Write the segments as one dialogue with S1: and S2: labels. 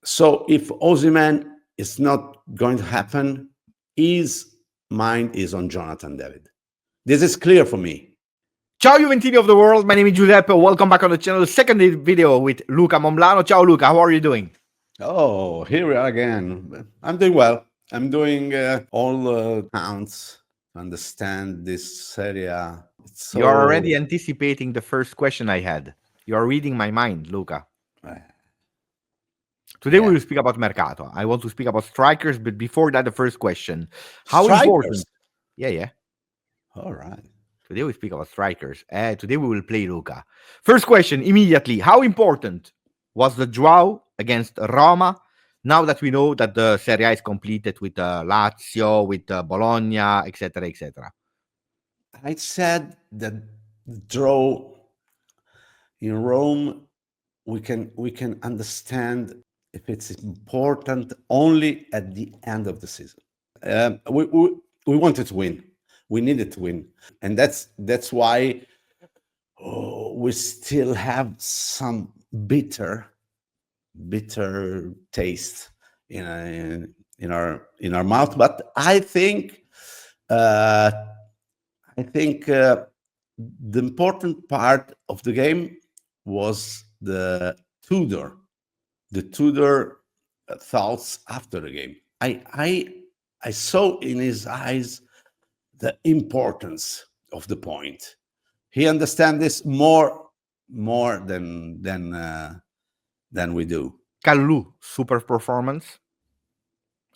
S1: So if Osimhen is not going to happen, his mind is on Jonathan David. This is clear for me.
S2: Ciao Juventini of the world, my name is Giuseppe. Welcome back on the channel. Second video with Luca Momblano. Ciao Luca, how are you doing?
S1: Oh, here we are again. I'm doing well. I'm doing all counts to understand this Serie A.
S2: So... You're already anticipating the first question I had. You're reading my mind, Luca. Today we will speak about Mercato. I want to speak about strikers, but before that, the first question. How important? Yeah.
S1: All right.
S2: Today we speak about strikers. Today we will play Luca. First question, immediately. How important was the draw against Roma? Now that we know that the Serie A is completed with Lazio, with Bologna, etc., etc.
S1: I said that draw in Rome, we can understand if it's important only at the end of the season. We wanted to win. We needed to win, and that's why we still have some bitter taste in our mouth. But I think the important part of the game was the Tudor thoughts after the game. I saw in his eyes the importance of the point. He understands this more than we do.
S2: Kalulu, super performance.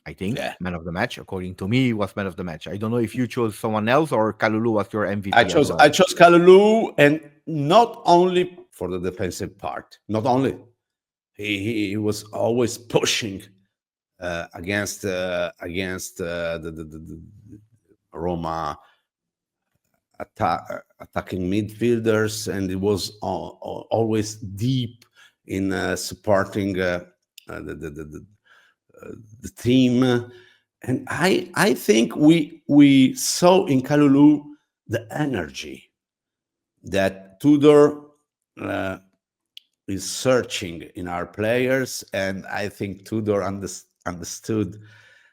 S2: I think man of the match. According to me, was man of the match. I don't know if you chose someone else or Kalulu was your MVP.
S1: I chose Kalulu, and not only for the defensive part. Not only he was always pushing against the Roma attacking midfielders, and it was always deep in supporting the team. And I think we saw in Kalulu the energy that Tudor is searching in our players, and I think Tudor understood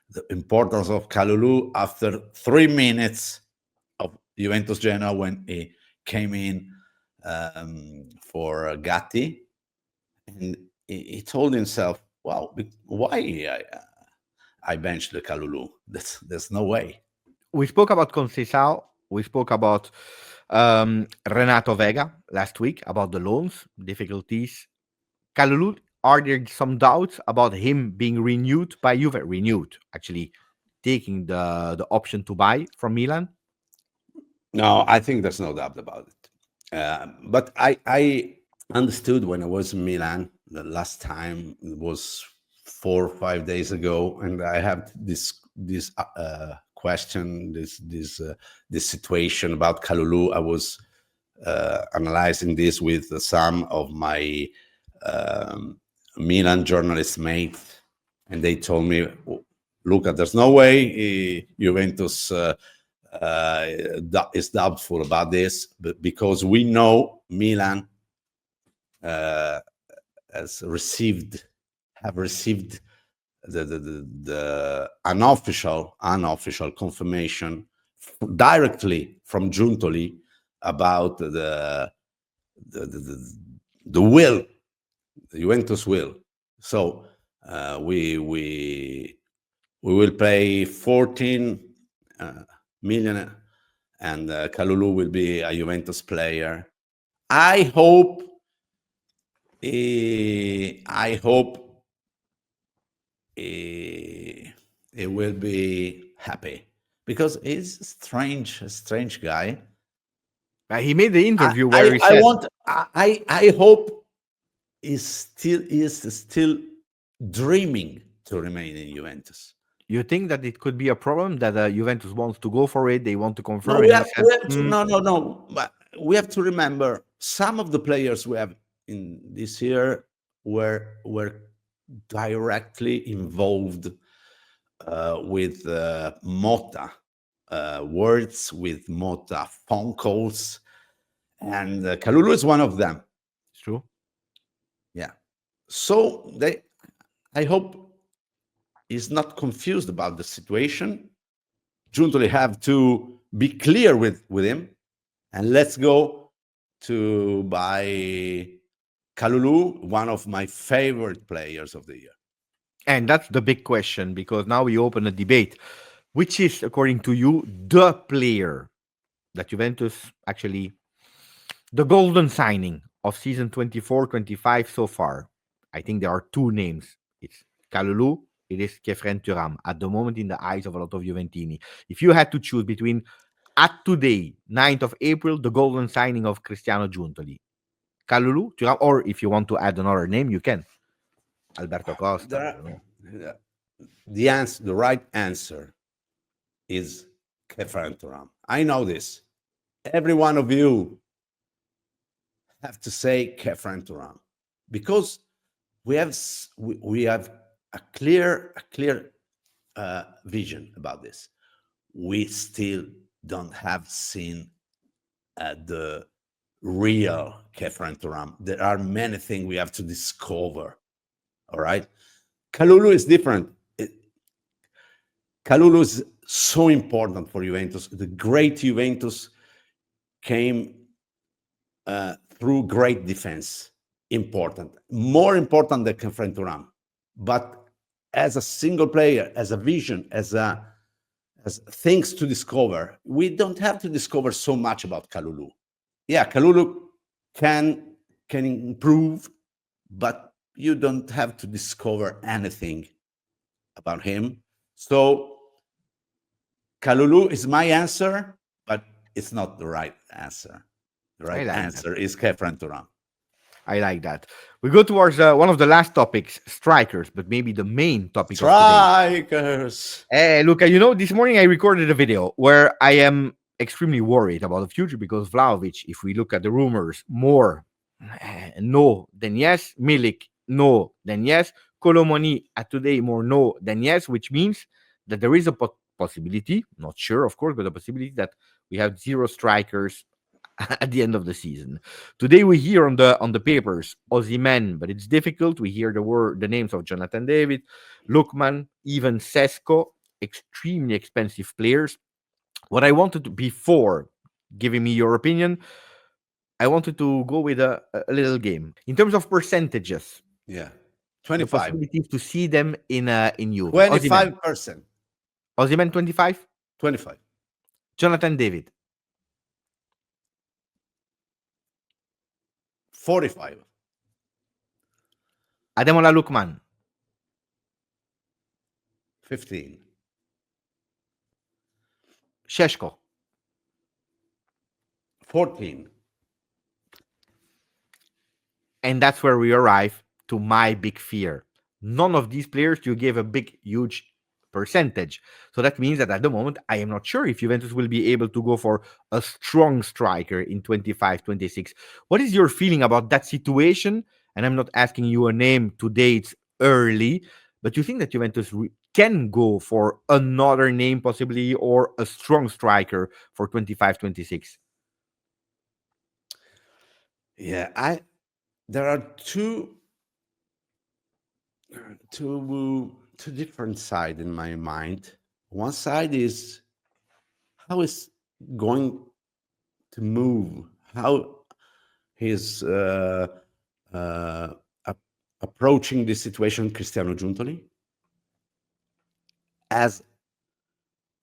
S1: the importance of Kalulu after 3 minutes of Juventus Genoa when he came in for Gatti, and he told himself, "Wow, why I benched the Kalulu? There's no way."
S2: We spoke about Conceição. We spoke about Renato Vega last week about the loans difficulties. Kalulu, are there some doubts about him being renewed by Juve? Renewed, actually, taking the option to buy from Milan?
S1: No, I think there's no doubt about it. But I understood when I was in Milan the last time, it was 4 or 5 days ago, and I have this question, this situation about Kalulu. I was analyzing this with some of my Milan journalist mates, and they told me, "Luca, there's no way Juventus is doubtful about this, but because we know Milan have received the unofficial confirmation directly from Giuntoli about the will, the Juventus will. So we will pay 14 million, and Kalulu will be a Juventus player. I hope he will be happy, because he's a strange guy.
S2: He made the interview where he said,
S1: I hope he is still dreaming to remain in Juventus.
S2: You think that it could be a problem that Juventus wants to go for it? They want to confirm.
S1: No. But we have to remember, some of the players we have in this year were directly involved with Motta, words with Motta, phone calls, and Kalulu is one of them.
S2: It's true.
S1: Yeah. So I hope he's not confused about the situation. Giuntoli have to be clear with him, and let's go to buy Kalulu, one of my favorite players of the year.
S2: And that's the big question, because now we open a debate. Which is, according to you, the player that Juventus actually, the golden signing of season 24-25 so far? I think there are two names. It's Kalulu, it is Khéphren Thuram, at the moment in the eyes of a lot of Juventini. If you had to choose between, at today, 9th of April, the golden signing of Cristiano Giuntoli, Kalulu, Thuram, or if you want to add another name, you can. Alberto Costa, I don't know.
S1: The right answer is Khéphren Thuram. I know this. Every one of you have to say Khéphren Thuram, because we have a clear vision about this. We still don't have seen the real Khéphren Thuram. There are many things we have to discover. All right, Kalulu is different. Kalulu is so important for Juventus. The great Juventus came through great defense. Important, more important than Khéphren Thuram. But as a single player, as a vision, as things to discover, we don't have to discover so much about Kalulu. Yeah, Kalulu can improve, but you don't have to discover anything about him. So Kalulu is my answer, but it's not the right answer. The right answer is Khéphren Thuram.
S2: I like that. We go towards one of the last topics, strikers, but maybe the main topic
S1: strikers.
S2: Of today. Luca, this morning I recorded a video where I am extremely worried about the future, because Vlahovic, if we look at the rumors, more no than yes. Milik, no than yes. Colomoni at today, more no than yes, which means that there is a possibility, not sure, of course, but a possibility that we have 0 strikers at the end of the season. Today we hear on the papers Osimhen, but it's difficult. We hear the names of Jonathan David, Lookman, even Sesko, extremely expensive players. What I wanted to, before giving me your opinion, I wanted to go with a little game in terms of percentages.
S1: Yeah,
S2: 25. The possibility to see them in Juve.
S1: 25%.
S2: Osimhen 25.
S1: 25.
S2: Jonathan David
S1: 45.
S2: Ademola Lookman
S1: 15.
S2: Sesko
S1: 14.
S2: And that's where we arrive to my big fear. None of these players you give a big, huge percentage. So that means that at the moment, I am not sure if Juventus will be able to go for a strong striker in 25-26. What is your feeling about that situation? And I'm not asking you a name today, it's early, but you think that Juventus can go for another name possibly, or a strong striker for 25-26?
S1: Yeah, there are two different sides in my mind. One side is how is going to move, how he's approaching this situation, Cristiano Giuntoli, as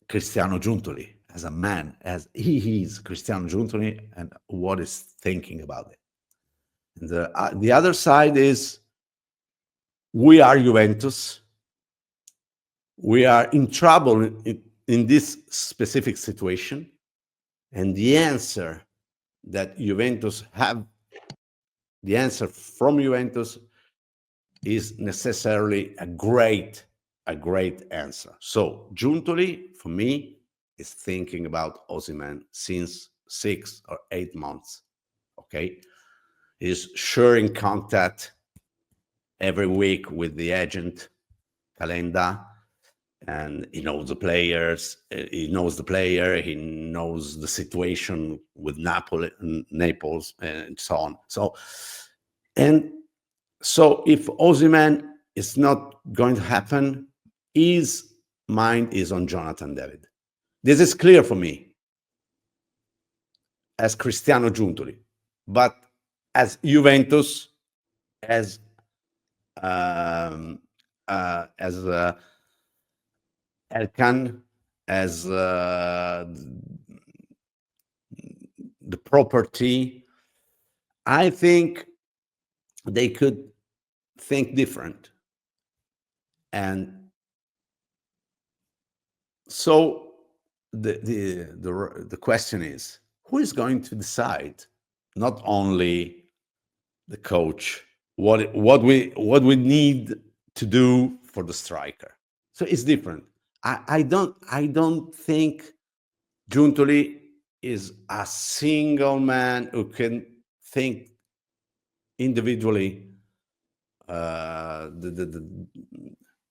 S1: Cristiano Giuntoli, as a man, as he is Cristiano Giuntoli, and what is thinking about it. And the other side is, we are Juventus. We are in trouble in this specific situation. And the answer that Juventus have, the answer from Juventus is necessarily a great answer. So Giuntoli, for me, is thinking about Osimhen since 6 or 8 months. Okay, he's sure in contact every week with the agent Calenda, and he knows the players. He knows the player. He knows the situation with Naples, and so on. So if Osimhen it's not going to happen. His mind is on Jonathan David. This is clear for me as Cristiano Giuntoli, but as Juventus, as Elkan, as the property, I think they could think different. And so the question is, who is going to decide? Not only the coach, what we need to do for the striker. So it's different. I don't think Giuntoli is a single man who can think individually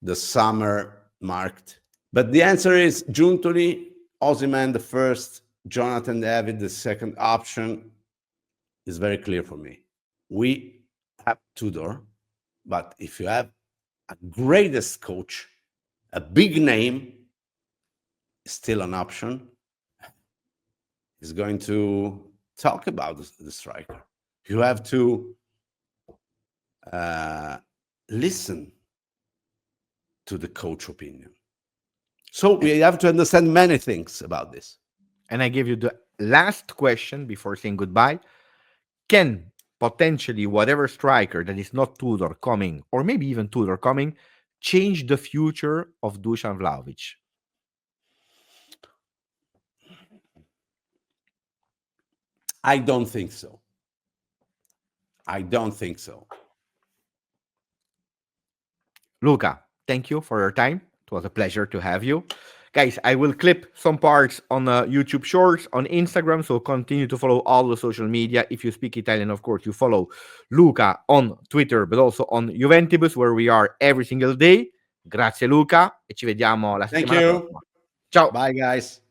S1: the summer marked. But the answer is Giuntoli, Osimhen the first, Jonathan David the second option is very clear for me. We have Tudor, but if you have a greatest coach, a big name, still an option, is going to talk about the striker. You have to listen to the coach opinion. So we have to understand many things about this.
S2: And I give you the last question before saying goodbye. Can potentially whatever striker that is not Tudor coming, or maybe even Tudor coming, change the future of Dusan Vlahovic?
S1: I don't think so. I don't think so.
S2: Luca, thank you for your time. It was a pleasure to have you. Guys, I will clip some parts on YouTube Shorts, on Instagram, so continue to follow all the social media. If you speak Italian, of course, you follow Luca on Twitter, but also on Juventibus, where we are every single day. Grazie Luca, e ci vediamo la
S1: Thank
S2: settimana
S1: you.
S2: prossima. Ciao!
S1: Bye, guys.